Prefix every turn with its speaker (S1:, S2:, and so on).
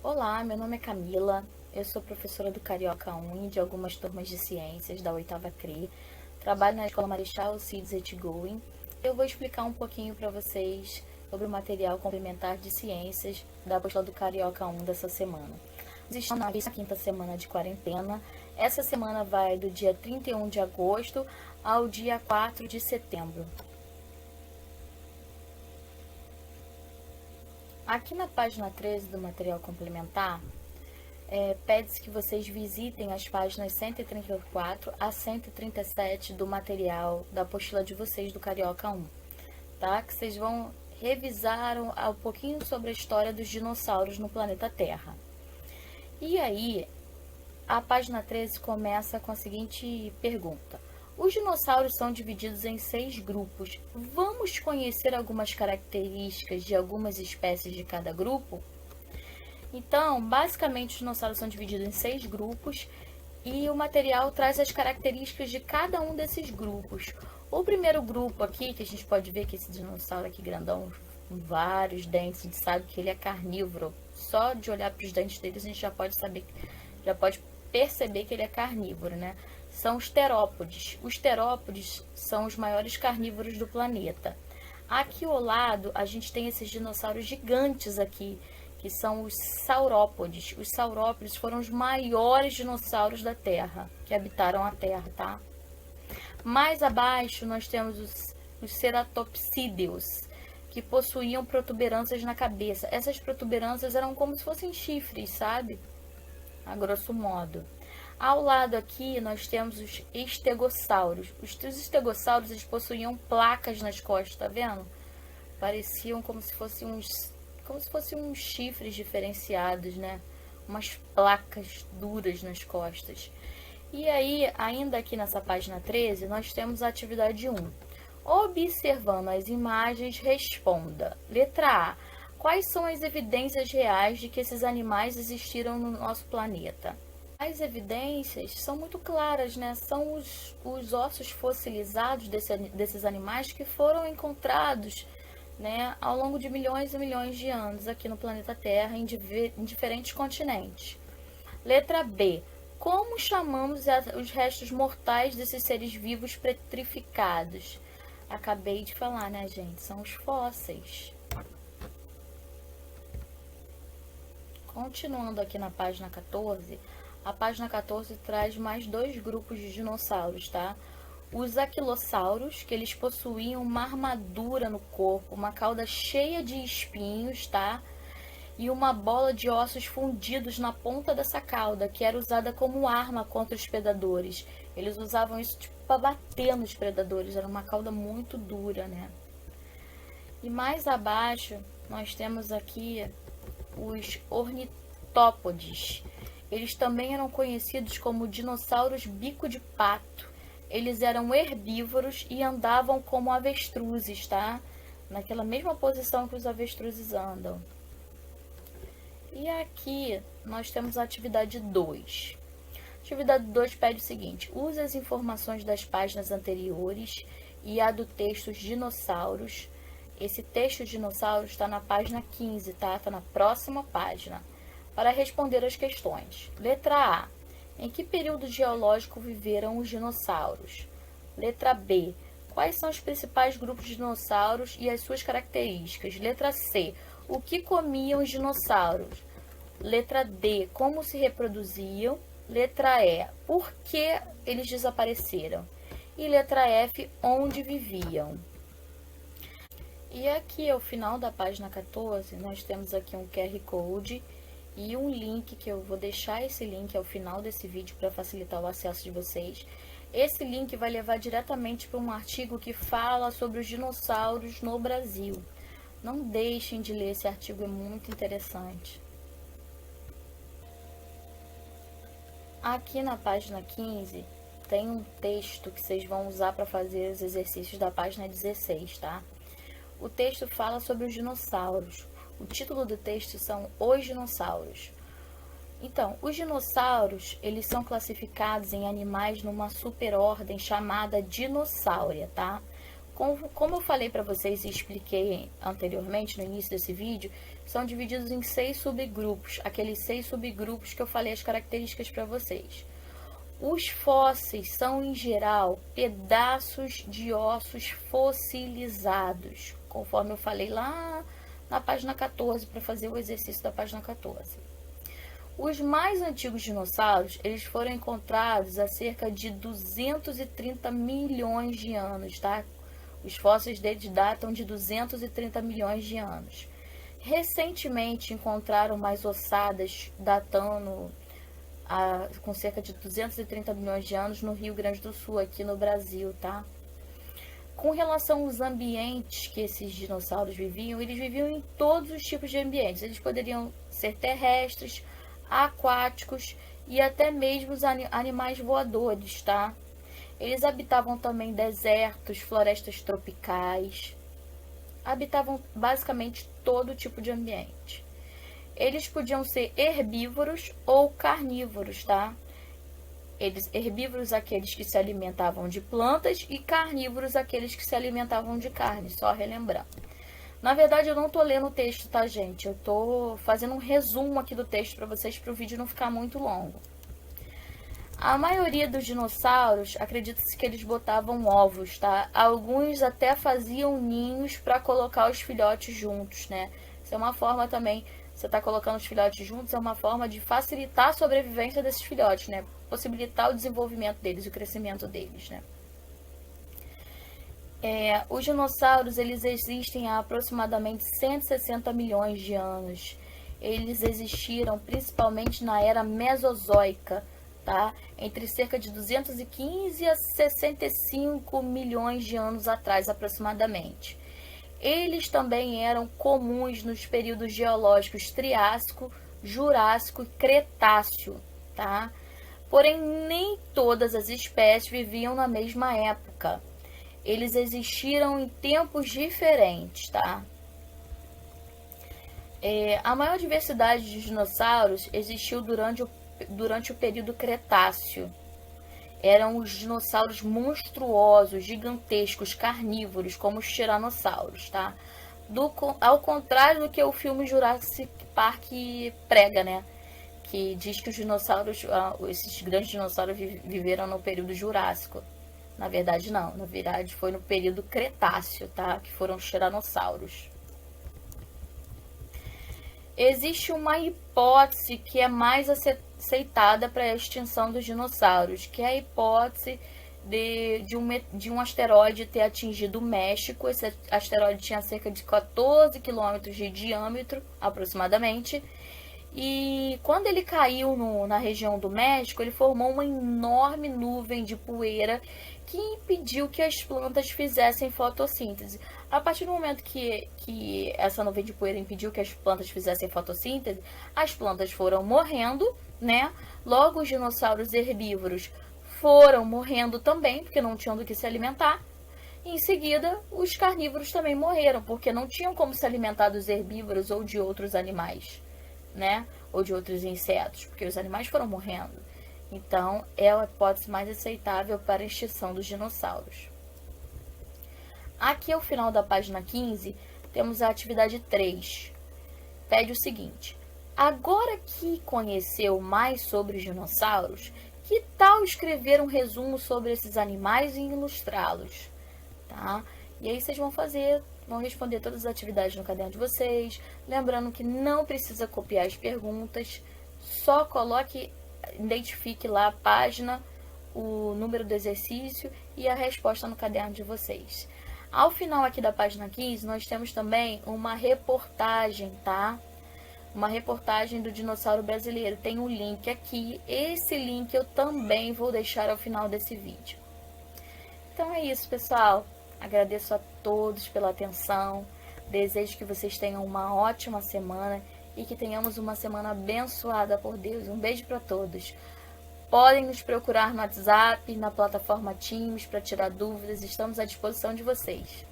S1: Olá, meu nome é Camila, eu sou professora do Carioca 1 e de algumas turmas de ciências da 8ª CRE. Trabalho na Escola Marechal Alcides Etgoing. Eu vou explicar um pouquinho para vocês sobre o material complementar de ciências da apostila do Carioca 1 dessa semana. Nós estamos na 5ª semana de quarentena. Essa semana vai do dia 31 de agosto ao dia 4 de setembro. Aqui na página 13 do material complementar, pede-se que vocês visitem as páginas 134 a 137 do material da apostila de vocês do Carioca 1, tá? Que vocês vão revisar um pouquinho sobre a história dos dinossauros no planeta Terra. E aí, a página 13 começa com a seguinte pergunta: os dinossauros são divididos em 6 grupos. Vamos conhecer algumas características de algumas espécies de cada grupo? Então, basicamente, os dinossauros são divididos em 6 grupos e o material traz as características de cada um desses grupos. O primeiro grupo aqui, que a gente pode ver que esse dinossauro aqui grandão, com vários dentes, a gente sabe que ele é carnívoro. Só de olhar para os dentes dele, a gente já pode perceber que ele é carnívoro, né? São os terópodes. Os terópodes são os maiores carnívoros do planeta. Aqui ao lado, a gente tem esses dinossauros gigantes aqui, que são os saurópodes. Os saurópodes foram os maiores dinossauros da Terra, que habitaram a Terra, tá? Mais abaixo, nós temos os ceratopsídeos, que possuíam protuberâncias na cabeça. Essas protuberâncias eram como se fossem chifres, sabe? A grosso modo. Ao lado aqui, nós temos os estegossauros. Os estegossauros, eles possuíam placas nas costas, tá vendo? Pareciam como se fossem uns chifres diferenciados, né? Umas placas duras nas costas. E aí, ainda aqui nessa página 13, nós temos a atividade 1. Observando as imagens, responda. Letra A. Quais são as evidências reais de que esses animais existiram no nosso planeta? As evidências são muito claras, né? São os ossos fossilizados desses animais que foram encontrados, né, ao longo de milhões e milhões de anos aqui no planeta Terra, em diferentes continentes. Letra B. Como chamamos os restos mortais desses seres vivos petrificados? Acabei de falar, né, gente? São os fósseis. Continuando aqui na página 14, a página 14 traz mais 2 grupos de dinossauros, tá? Os anquilossauros, que eles possuíam uma armadura no corpo, uma cauda cheia de espinhos, tá? E uma bola de ossos fundidos na ponta dessa cauda, que era usada como arma contra os predadores. Eles usavam isso tipo para bater nos predadores, era uma cauda muito dura, né? E mais abaixo, nós temos aqui os ornitópodes. Eles também eram conhecidos como dinossauros bico de pato. Eles eram herbívoros e andavam como avestruzes, tá? Naquela mesma posição que os avestruzes andam. E aqui nós temos a atividade 2. A atividade 2 pede o seguinte: use as informações das páginas anteriores e a do texto dinossauros. Esse texto dinossauros está na página 15, tá? Está na próxima página. Para responder as questões. Letra A. Em que período geológico viveram os dinossauros? Letra B. Quais são os principais grupos de dinossauros e as suas características? Letra C. O que comiam os dinossauros? Letra D. Como se reproduziam? Letra E. Por que eles desapareceram? E letra F. Onde viviam? E aqui ao final da página 14, nós temos aqui um QR Code e um link, que eu vou deixar esse link ao final desse vídeo para facilitar o acesso de vocês. Esse link vai levar diretamente para um artigo que fala sobre os dinossauros no Brasil. Não deixem de ler esse artigo, é muito interessante. Aqui na página 15 tem um texto que vocês vão usar para fazer os exercícios da página 16, tá? O texto fala sobre os dinossauros. O título do texto são Os Dinossauros. Então, os dinossauros, eles são classificados em animais numa superordem chamada Dinossáurea, tá? Como eu falei para vocês e expliquei anteriormente no início desse vídeo, são divididos em 6 subgrupos, aqueles 6 subgrupos que eu falei as características para vocês. Os fósseis são, em geral, pedaços de ossos fossilizados, conforme eu falei lá na página 14, para fazer o exercício da página 14. Os mais antigos dinossauros, eles foram encontrados há cerca de 230 milhões de anos, tá? Os fósseis deles datam de 230 milhões de anos. Recentemente encontraram mais ossadas datando com cerca de 230 milhões de anos no Rio Grande do Sul, aqui no Brasil, tá? Com relação aos ambientes que esses dinossauros viviam, eles viviam em todos os tipos de ambientes. Eles poderiam ser terrestres, aquáticos e até mesmo os animais voadores, tá? Eles habitavam também desertos, florestas tropicais. Habitavam basicamente todo tipo de ambiente. Eles podiam ser herbívoros ou carnívoros, tá? Herbívoros aqueles que se alimentavam de plantas e carnívoros aqueles que se alimentavam de carne, só relembrando. Na verdade, eu não tô lendo o texto, tá, gente? Eu tô fazendo um resumo aqui do texto para vocês, para o vídeo não ficar muito longo. A maioria dos dinossauros, acredita-se que eles botavam ovos, tá? Alguns até faziam ninhos para colocar os filhotes juntos, né? Isso é uma forma também, você tá colocando os filhotes juntos, é uma forma de facilitar a sobrevivência desses filhotes, né? Possibilitar o desenvolvimento deles, o crescimento deles, né? Os dinossauros, eles existem há aproximadamente 160 milhões de anos. Eles existiram principalmente na era Mesozoica, tá? Entre cerca de 215 a 65 milhões de anos atrás, aproximadamente. Eles também eram comuns nos períodos geológicos Triássico, Jurássico e Cretáceo, tá? Porém, nem todas as espécies viviam na mesma época. Eles existiram em tempos diferentes, tá? A maior diversidade de dinossauros existiu durante o período Cretáceo. Eram os dinossauros monstruosos, gigantescos, carnívoros, como os tiranossauros, tá? Ao contrário do que o filme Jurassic Park prega, né? Que diz que os dinossauros, esses grandes dinossauros viveram no período Jurássico. Na verdade, não. Na verdade, foi no período Cretáceo, tá? Que foram os tiranossauros. Existe uma hipótese que é mais aceitada para a extinção dos dinossauros, que é a hipótese de um asteroide ter atingido o México. Esse asteroide tinha cerca de 14 quilômetros de diâmetro, aproximadamente. E quando ele caiu na região do México, ele formou uma enorme nuvem de poeira que impediu que as plantas fizessem fotossíntese. A partir do momento que essa nuvem de poeira impediu que as plantas fizessem fotossíntese, as plantas foram morrendo, né? Logo, os dinossauros herbívoros foram morrendo também, porque não tinham do que se alimentar. Em seguida, os carnívoros também morreram, porque não tinham como se alimentar dos herbívoros ou de outros animais, né? Ou de outros insetos, porque os animais foram morrendo. Então, é a hipótese mais aceitável para a extinção dos dinossauros. Aqui ao final da página 15, temos a atividade 3. Pede o seguinte: agora que conheceu mais sobre os dinossauros, que tal escrever um resumo sobre esses animais e ilustrá-los? Tá? E aí vocês vão responder todas as atividades no caderno de vocês. Lembrando que não precisa copiar as perguntas, só identifique lá a página, o número do exercício e a resposta no caderno de vocês. Ao final aqui da página 15, nós temos também uma reportagem, tá? Uma reportagem do dinossauro brasileiro. Tem um link aqui. Esse link eu também vou deixar ao final desse vídeo. Então é isso, pessoal. Agradeço a todos pela atenção. Desejo que vocês tenham uma ótima semana e que tenhamos uma semana abençoada por Deus. Um beijo para todos. Podem nos procurar no WhatsApp, na plataforma Teams para tirar dúvidas. Estamos à disposição de vocês.